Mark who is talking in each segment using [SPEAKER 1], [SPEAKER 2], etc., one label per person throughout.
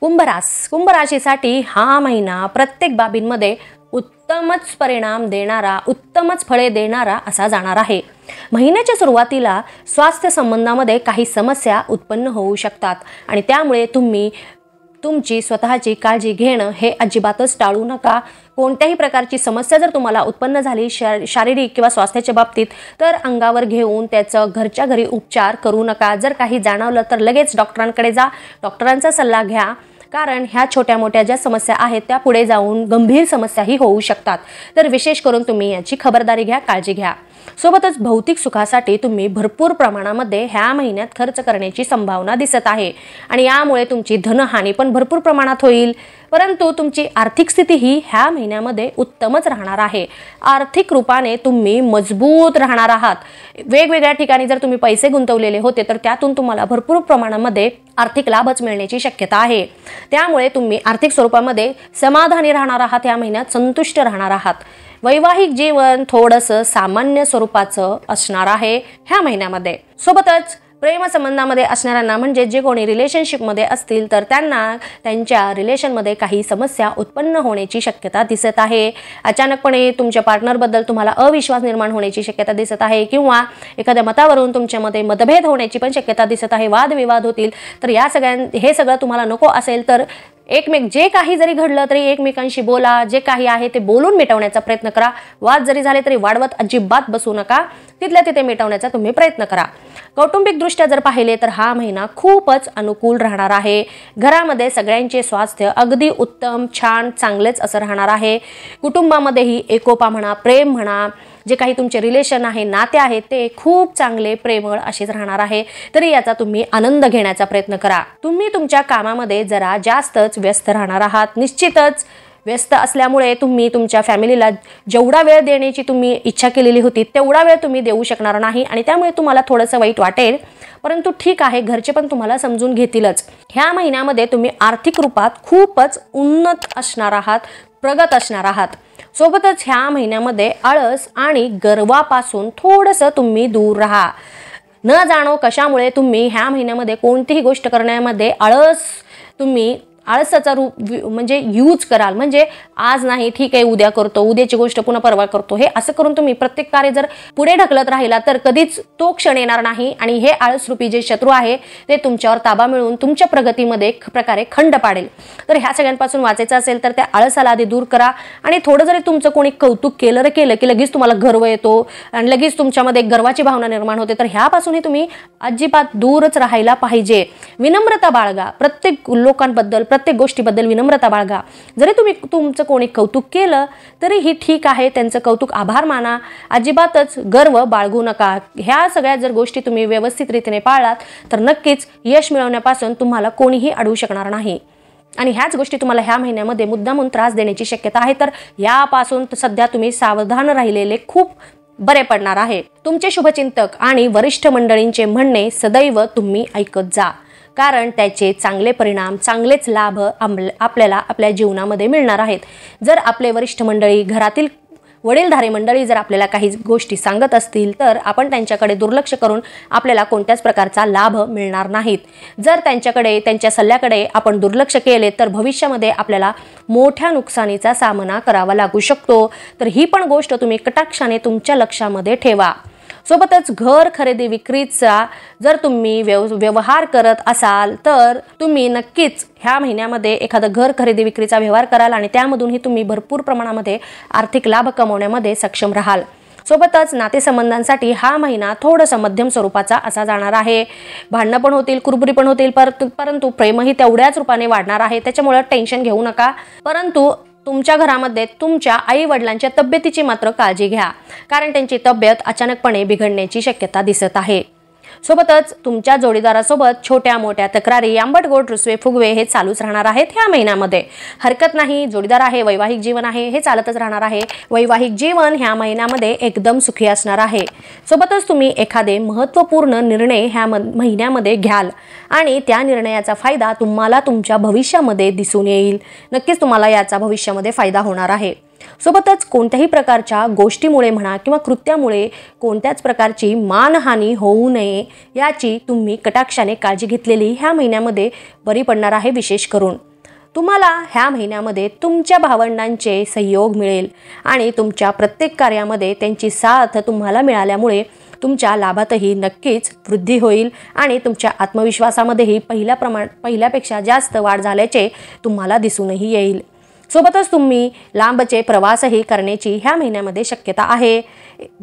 [SPEAKER 1] कुंभ राशीसाठी हा महिना प्रत्येक बाबींमध्ये उत्तमच परिणाम देणारा, उत्तमच फळे देणारा असा जाणार आहे। महिन्याच्या सुरुवातीला स्वास्थ्य संबंधामध्ये काही समस्या उत्पन्न होऊ शकतात आणि त्यामुळे तुम्ही तुमची स्वतःची काळजी घेणं हे अजिबातच टाळू नका। कोणत्याही प्रकारची समस्या जर तुम्हाला उत्पन्न झाली शारीरिक किंवा स्वास्थ्याच्या बाबतीत, तर अंगावर घेऊन त्याचं घरच्या घरी उपचार करू नका। जर काही जाणवलं तर लगेच डॉक्टरांकडे जा, डॉक्टरांचा सल्ला घ्या, कारण ह्या छोट्या मोठ्या ज्या समस्या आहेत त्या पुढे जाऊन गंभीर समस्याही होऊ शकतात। तर विशेष करून तुम्ही याची खबरदारी घ्या, काळजी घ्या। सोबतच भौतिक सुखासाठी तुम्ही भरपूर प्रमाणामध्ये ह्या महिन्यात खर्च करण्याची संभावना दिसत आहे आणि यामुळे तुमची धनहानी पण भरपूर प्रमाणात होईल। परंतु तुमची आर्थिक स्थिती ही ह्या महिन्यामध्ये उत्तमच राहणार आहे। आर्थिक रूपाने तुम्ही मजबूत राहणार आहात। वेगवेगळ्या ठिकाणी जर तुम्ही पैसे गुंतवलेले होते तर त्यातून तुम्हाला भरपूर प्रमाणामध्ये आर्थिक लाभच मिळण्याची शक्यता आहे। त्यामुळे तुम्ही आर्थिक स्वरूपामध्ये समाधानी राहणार आहात, या महिन्यात संतुष्ट राहणार आहात। वैवाहिक जीवन थोडंसं सामान्य स्वरूपाचं असणार आहे ह्या महिन्यामध्ये। सोबतच प्रेम संबंधामध्ये असणाऱ्यांना, म्हणजे जे कोणी रिलेशनशिपमध्ये असतील तर त्यांना त्यांच्या रिलेशनमध्ये काही समस्या उत्पन्न होण्याची शक्यता दिसत आहे। अचानकपणे तुमच्या पार्टनरबद्दल तुम्हाला अविश्वास निर्माण होण्याची शक्यता दिसत आहे किंवा एखाद्या मतावरून तुमच्यामध्ये मतभेद होण्याची पण शक्यता दिसत आहे, वादविवाद होतील। तर या हे सगळं तुम्हाला नको असेल तर जे काही जरी घडलं तरी एकमेकांशी बोला, जे काही आहे ते बोलून मिटवण्याचा प्रयत्न करा। वाद जरी झाले तरी वाढवत अजिबात बसू नका, तिथल्या तिथे मिटवण्याचा तुम्ही प्रयत्न करा। कौटुंबिक दृष्ट्या जर पाहिले तर हा महिना खूपच अनुकूल राहणार आहे। घरामध्ये सगळ्यांचे स्वास्थ्य अगदी उत्तम, छान, चांगलेच असं राहणार आहे। कुटुंबामध्येही एकोपा म्हणा, प्रेम म्हणा, जे काही तुमचे रिलेशन आहे, नाते आहेत ते खूप चांगले, प्रेमळ असेच राहणार आहे। तरी याचा तुम्ही आनंद घेण्याचा प्रयत्न करा। तुम्ही तुमच्या कामामध्ये जरा जास्तच व्यस्त राहणार आहात। निश्चितच व्यस्त असल्यामुळे तुम्ही तुमच्या फॅमिलीला जेवढा वेळ देण्याची तुम्ही इच्छा केलेली होती तेवढा वेळ तुम्ही देऊ शकणार नाही आणि त्यामुळे तुम्हाला थोडंसं वाईट वाटेल, परंतु ठीक आहे, घरचे पण तुम्हाला समजून घेतीलच। ह्या महिन्यामध्ये तुम्ही आर्थिक रूपात खूपच उन्नत असणार आहात, प्रगत असणार आहात। सोबतच ह्या महिन्यामध्ये आळस आणि गर्वापासून थोडंसं तुम्ही दूर राहा। न जाणो कशामुळे तुम्ही ह्या महिन्यामध्ये कोणतीही गोष्ट करण्यामध्ये आळसाचा रूप म्हणजे यूज कराल, म्हणजे आज नाही, ठीक आहे उद्या करतो, उद्याची गोष्ट पुन्हा परवा करतो, हे असं करून तुम्ही प्रत्येक कार्य जर पुढे ढकलत राहिला तर कधीच तो क्षण येणार नाही आणि हे आळसरूपी जे शत्रू आहे ते तुमच्यावर ताबा मिळवून तुमच्या प्रगतीमध्ये एक प्रकारे खंड पाडेल। तर ह्या सगळ्यांपासून वाचायचं असेल तर त्या आळसाला आधी दूर करा आणि थोडं जरी तुमचं कोणी कौतुक केलं की लगेच तुम्हाला गर्व येतो आणि लगेच तुमच्यामध्ये एक गर्वाची भावना निर्माण होते, तर ह्यापासूनही तुम्ही अजिबात दूरच राहायला पाहिजे। विनम्रता बाळगा, प्रत्येक लोकांबद्दल, प्रत्येक गोष्टीबद्दल विनम्रता बाळगा। जरी तुम्ही तुमचं कोणी कौतुक केलं तरीही ठीक आहे, त्यांचं कौतुक आभार माना, अजिबातच गर्व बाळगू नका। ह्या सगळ्या जर गोष्टी तुम्ही व्यवस्थित रीतीने पाळलात तर नक्कीच यश मिळवण्यापासून तुम्हाला कोणीही अडवू शकणार नाही आणि ह्याच गोष्टी तुम्हाला ह्या महिन्यामध्ये मुद्दामून त्रास देण्याची शक्यता आहे, तर यापासून सध्या तुम्ही सावधान राहिलेले खूप बरे पडणार आहे। तुमचे शुभचिंतक आणि वरिष्ठ मंडळींचे म्हणणे सदैव तुम्ही ऐकत जा, कारण त्याचे चांगले परिणाम, चांगलेच लाभ आपल्याला आपल्या जीवनामध्ये मिळणार आहेत। जर आपले वरिष्ठ मंडळी, घरातील वडीलधारी मंडळी जर आपल्याला काही गोष्टी सांगत असतील तर आपण त्यांच्याकडे दुर्लक्ष करून आपल्याला कोणत्याच प्रकारचा लाभ मिळणार नाहीत। जर त्यांच्या सल्ल्याकडे आपण दुर्लक्ष केले तर भविष्यामध्ये आपल्याला मोठ्या नुकसानीचा सामना करावा लागू शकतो। तर ही पण गोष्ट तुम्ही कटाक्षाने तुमच्या लक्षामध्ये ठेवा। सोबतच घर खरेदी विक्रीचा जर तुम्ही व्यवहार करत असाल तर तुम्ही नक्कीच ह्या महिन्यामध्ये एखादा घर खरेदी विक्रीचा व्यवहार कराल आणि त्यामधूनही तुम्ही भरपूर प्रमाणामध्ये आर्थिक लाभ कमवण्यामध्ये सक्षम राहाल। सोबतच नातेसंबंधांसाठी हा महिना थोडासा मध्यम स्वरूपाचा असा जाणार आहे। भांडणं पण होतील, कुरबुरी पण होतील, परंतु प्रेमही तेवढ्याच रूपाने वाढणार आहे, त्याच्यामुळे टेन्शन घेऊ नका। परंतु तुमच्या घरामध्ये तुमच्या आई वडिलांच्या तब्येतीची मात्र काळजी घ्या, कारण त्यांची तब्येत अचानकपणे बिघडण्याची शक्यता दिसत आहे। सोबतच तुमच्या जोडीदारासोबत छोट्या मोठ्या तक्रारी, आंबट गोड रुसवे फुगवे हे चालूच राहणार आहेत ह्या महिन्यामध्ये। हरकत नाही, जोडीदार आहे, वैवाहिक जीवन आहे, हे चालतच राहणार आहे। वैवाहिक जीवन ह्या महिन्यामध्ये एकदम सुखी असणार आहे। सोबतच तुम्ही एखादे महत्त्वपूर्ण निर्णय ह्या महिन्यामध्ये घ्याल आणि त्या निर्णयाचा फायदा तुम्हाला तुमच्या भविष्यामध्ये दिसून येईल। नक्कीच तुम्हाला याचा भविष्यामध्ये फायदा होणार आहे। सोबतच कोणत्याही प्रकारच्या गोष्टीमुळे म्हणा किंवा कृत्यामुळे कोणत्याच प्रकारची मानहानी होऊ नये याची तुम्ही कटाक्षाने काळजी घेतलेली ह्या महिन्यामध्ये बरी पडणार आहे विशेष करून। तुम्हाला ह्या महिन्यामध्ये तुमच्या भावंडांचे सहयोग मिळेल आणि तुमच्या प्रत्येक कार्यामध्ये त्यांची साथ तुम्हाला मिळाल्यामुळे तुमच्या लाभातही नक्कीच वृद्धी होईल आणि तुमच्या आत्मविश्वासामध्येही पहिल्यापेक्षा जास्त वाढ झाल्याचे तुम्हाला दिसूनही येईल। सोबतच तुम्ही लांबचे प्रवासही करण्याची ह्या महिन्यामध्ये शक्यता आहे।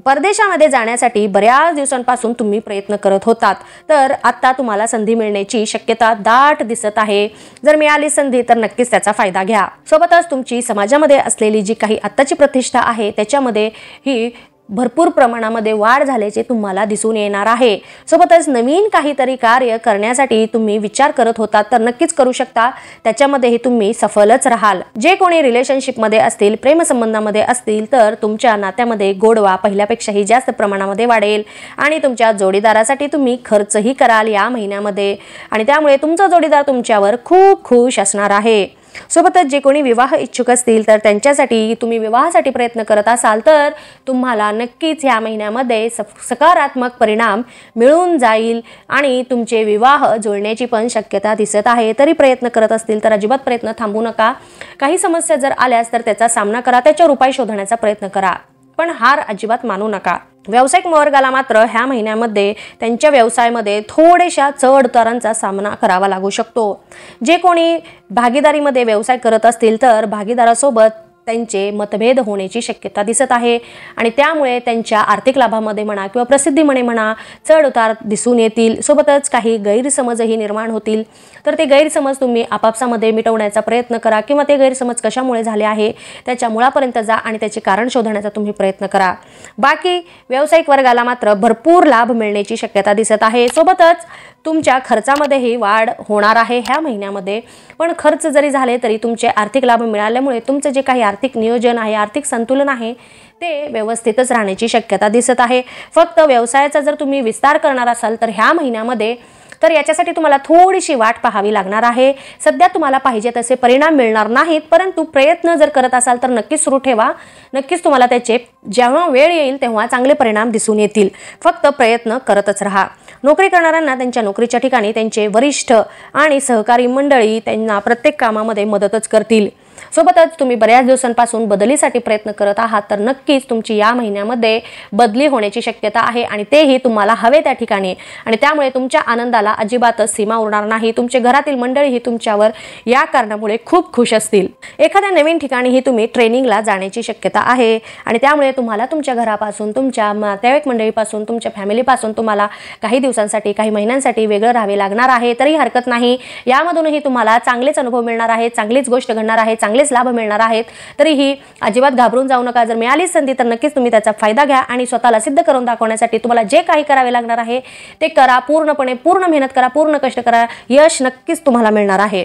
[SPEAKER 1] परदेशामध्ये जाण्यासाठी बऱ्याच दिवसांपासून तुम्ही प्रयत्न करत होतात, तर आता तुम्हाला संधी मिळण्याची शक्यता दाट दिसत आहे। जर मिळाली संधी तर नक्कीच त्याचा फायदा घ्या। सोबतच तुमची समाजामध्ये असलेली जी काही आत्ताची प्रतिष्ठा आहे त्याच्यामध्ये ही भरपूर प्रमाणामध्ये वाढ झाल्याचे तुम्हाला दिसून येणार आहे। सोबतच नवीन काहीतरी कार्य करण्यासाठी तुम्ही विचार करत होतात तर नक्कीच करू शकता, त्याच्यामध्येही तुम्ही सफलच राहाल। जे कोणी रिलेशनशिपमध्ये असतील, प्रेमसंबंधामध्ये असतील तर तुमच्या नात्यामध्ये गोडवा पहिल्यापेक्षाही जास्त प्रमाणामध्ये वाढेल आणि तुमच्या जोडीदारासाठी तुम्ही खर्चही कराल या महिन्यामध्ये आणि त्यामुळे तुमचा जोडीदार तुमच्यावर खूप खुश असणार आहे। सोबतच जे कोणी विवाह इच्छुक असतील तर त्यांच्यासाठी तुम्ही विवाहासाठी प्रयत्न करत असाल तर तुम्हाला नक्कीच या महिन्यामध्ये सकारात्मक परिणाम मिळून जाईल आणि तुमचे विवाह जुळण्याची पण शक्यता दिसत आहे। तरी प्रयत्न करत असतील तर अजिबात प्रयत्न थांबू नका। काही समस्या जर आल्यास तर त्याचा सामना करा, त्याच्यावर उपाय शोधण्याचा प्रयत्न करा, पण हार अजिबात मानू नका। व्यावसायिक वर्गाला मात्र ह्या महिन्यामध्ये त्यांच्या व्यवसायामध्ये थोड्याशा चढ उतारांचा सामना करावा लागू शकतो। जे कोणी भागीदारीमध्ये व्यवसाय करत असतील तर भागीदारासोबत त्यांचे मतभेद होण्याची शक्यता दिसत आहे आणि त्यामुळे त्यांच्या आर्थिक लाभामध्ये म्हणा किंवा प्रसिद्धीमध्ये म्हणा चढ उतार दिसून येतील। सोबतच काही गैरसमजही निर्माण होतील, तर ते गैरसमज तुम्ही आपापसामध्ये मिटवण्याचा प्रयत्न करा किंवा ते गैरसमज कशामुळे झाले आहे त्याच्या मुळापर्यंत जा आणि त्याचे कारण शोधण्याचा तुम्ही प्रयत्न करा। बाकी व्यावसायिक वर्गाला मात्र भरपूर लाभ मिळण्याची शक्यता दिसत आहे। सोबतच तुमच्या खर्चामध्येही वाढ होणार आहे ह्या महिन्यामध्ये, पण खर्च जरी झाले तरी तुमचे आर्थिक लाभ मिळाल्यामुळे तुमचे जे काही आर्थिक नियोजन आहे, आर्थिक संतुलन आहे ते व्यवस्थितच राहण्याची शक्यता दिसत आहे। फक्त व्यवसायाचा जर तुम्ही विस्तार करणार असाल तर ह्या महिन्यामध्ये तर याच्यासाठी तुम्हाला थोडीशी वाट पाहावी लागणार आहे। सध्या तुम्हाला पाहिजे तसे परिणाम मिळणार नाहीत, परंतु प्रयत्न जर करत असाल तर नक्कीच सुरू ठेवा। नक्कीच तुम्हाला त्याचे जेव्हा वेळ येईल तेव्हा चांगले परिणाम दिसून येतील। फक्त प्रयत्न करतच राहा। नोकरी करणाऱ्यांना त्यांच्या नोकरीच्या ठिकाणी त्यांचे वरिष्ठ आणि सहकारी मंडळी त्यांना प्रत्येक कामामध्ये मदतच करतील। सोबतच तुम्ही बऱ्याच दिवसांपासून बदलीसाठी प्रयत्न करत आहात तर नक्कीच तुमची या महिन्यामध्ये बदली होण्याची शक्यता आहे आणि तेही तुम्हाला हवे त्या ठिकाणी आणि त्यामुळे तुमच्या आनंदाला अजिबातच सीमा उरणार नाही। तुमचे घरातील मंडळीही तुमच्यावर या कारणामुळे खूप खुश असतील। एखाद्या नवीन ठिकाणीही तुम्ही ट्रेनिंगला जाण्याची शक्यता आहे आणि त्यामुळे तुम्हाला तुमच्या घरापासून, तुमच्या नातेवाईक मंडळीपासून, तुमच्या फॅमिलीपासून तुम्हाला काही दिवसांसाठी, काही महिन्यांसाठी वेगळं राहावे लागणार आहे, तरी हरकत नाही। यामधूनही तुम्हाला चांगलेच अनुभव मिळणार आहेत, चांगलीच गोष्ट घडणार आहे, चांगलेच लाभ मिळणार आहेत। तरीही अजिबात घाबरून जाऊ नका। जर मिळाली संधी तर नक्कीच तुम्ही त्याचा फायदा घ्या आणि स्वतःला सिद्ध करून दाखवण्यासाठी तुम्हाला जे काही करावे लागणार आहे ते करा। पूर्णपणे पूर्ण मेहनत करा, पूर्ण कष्ट करा, यश नक्कीच तुम्हाला मिळणार आहे।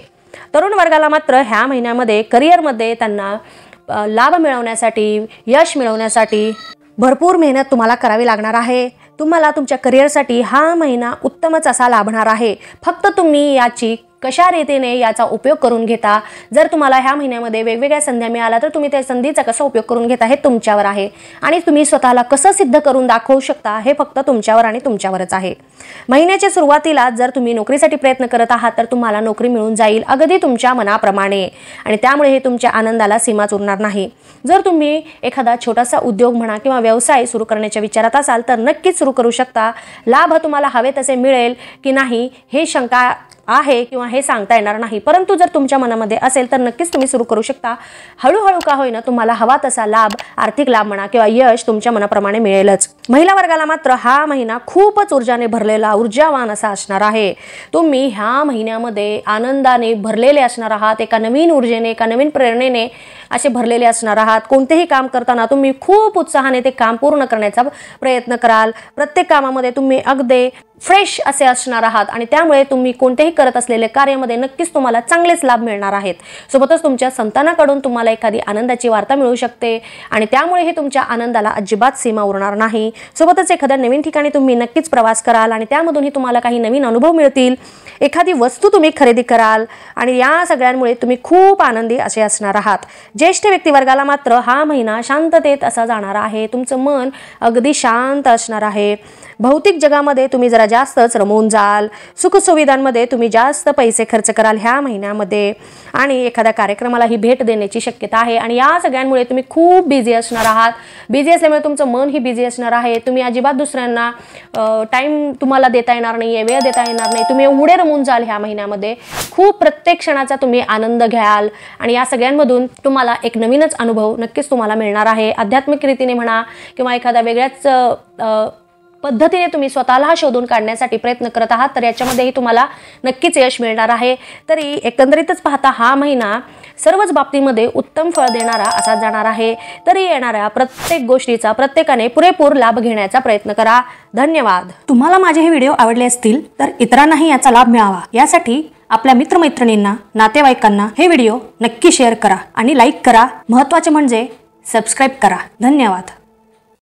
[SPEAKER 1] तरुण वर्गाला मात्र ह्या महिन्यामध्ये करिअरमध्ये त्यांना लाभ मिळवण्यासाठी, यश मिळवण्यासाठी भरपूर मेहनत तुम्हाला करावी लागणार आहे। तुम्हाला तुमच्या करिअरसाठी हा महिना उत्तमच असा लाभणार आहे। फक्त तुम्ही याची कशा रीतीने याचा उपयोग करून घेता। जर तुम्हाला ह्या महिन्यामध्ये वेगवेगळ्या संधी मिळाल्या तर तुम्ही त्या संधीचा कसा उपयोग करून घेता हे तुमच्यावर आहे आणि तुम्ही स्वतःला कसं सिद्ध करून दाखवू शकता हे फक्त तुमच्यावर आणि तुमच्यावरच आहे। महिन्याच्या सुरुवातीला जर तुम्ही नोकरीसाठी प्रयत्न करत आहात तर तुम्हाला नोकरी मिळून जाईल अगदी तुमच्या मनाप्रमाणे आणि त्यामुळे हे तुमच्या आनंदाला सीमाच उरणार नाही। जर तुम्ही एखादा छोटासा उद्योग म्हणा किंवा व्यवसाय सुरू करण्याच्या विचारात असाल तर नक्कीच सुरू करू शकता। लाभ तुम्हाला हवे तसे मिळेल की नाही हे शंका आहे किंवा हे सांगता येणार नाही, परंतु जर तुमच्या मनामध्ये असेल तर नक्कीच तुम्ही सुरू करू शकता। हळूहळू का होईना तुम्हाला हवा तसा लाभ, आर्थिक लाभ म्हणा किंवा यश तुमच्या मनाप्रमाणे मिळेलच। महिला वर्गाला मात्र हा महिना खूपच ऊर्जाने भरलेला, ऊर्जावान असा असणार आहे। तुम्ही ह्या महिन्यामध्ये आनंदाने भरलेले असणार आहात, एका नवीन ऊर्जेने, एका नवीन प्रेरणेने असे भरलेले असणार आहात। कोणतेही काम करताना तुम्ही खूप उत्साहाने ते काम पूर्ण करण्याचा प्रयत्न कराल। प्रत्येक कामामध्ये तुम्ही अगदी फ्रेश असे असणार आहात आणि त्यामुळे तुम्ही कोणतेही करत असलेले कार्यामध्ये नक्कीच तुम्हाला चांगलेच लाभ मिळणार आहेत। सोबतच तुमच्या संतानाकडून तुम्हाला एखादी आनंदाची वार्ता मिळू शकते आणि त्यामुळे हे तुमच्या आनंदाला अजिबात सीमा उरणार नाही। सोबतच एखाद्या नवीन ठिकाणी तुम्ही नक्कीच प्रवास कराल आणि त्यामधूनही तुम्हाला काही नवीन अनुभव मिळतील। एखादी वस्तू तुम्ही खरेदी कराल आणि या सगळ्यांमुळे तुम्ही खूप आनंदी असे असणार आहात। ज्येष्ठ व्यक्तिवर्गाला मात्र हा महिना शांततेत असा जाणार आहे। तुमचं मन अगदी शांत असणार आहे। भौतिक जगामध्ये तुम्ही जरा जास्तच रमून जाल, सुखसुविधांमध्ये तुम्ही जास्त पैसे खर्च कराल ह्या महिन्यामध्ये आणि एखाद्या कार्यक्रमालाही भेट देण्याची शक्यता आहे आणि या सगळ्यांमुळे तुम्ही खूप बिझी असणार आहात. बिझी असल्यामुळे तुमचं मनही बिझी असणार आहे. तुम्ही अजिबात दुसऱ्यांना टाइम तुम्हाला देता येणार नाही, वेळ देता येणार नाही. तुम्ही एवढे रमून जाल ह्या महिन्यामध्ये, खूप प्रत्येक क्षणाचा तुम्ही आनंद घ्याल आणि या सगळ्यांमधून तुम्हाला एक नवीनच अनुभव नक्कीच तुम्हाला मिळणार आहे. आध्यात्मिक रीतीने म्हणा किंवा एखाद्या वेगळ्याच पद्धतीने तुम्ही स्वतःला शोधून काढण्यासाठी प्रयत्न करत आहात, तर याच्यामध्येही तुम्हाला नक्कीच यश मिळणार आहे. तरी एकंदरीतच पाहता हा महिना सर्वच बाबतीमध्ये उत्तम फळ देणारा असा जाणार आहे. तरी येणाऱ्या प्रत्येक गोष्टीचा प्रत्येकाने पुरेपूर लाभ घेण्याचा प्रयत्न करा. धन्यवाद. तुम्हाला माझे हे व्हिडिओ आवडले असतील तर इतरांनाही याचा लाभ मिळावा यासाठी आपल्या मित्रमैत्रिणींना, नातेवाईकांना हे व्हिडिओ नक्की शेअर करा आणि लाईक करा. महत्त्वाचे म्हणजे सबस्क्राईब करा. धन्यवाद.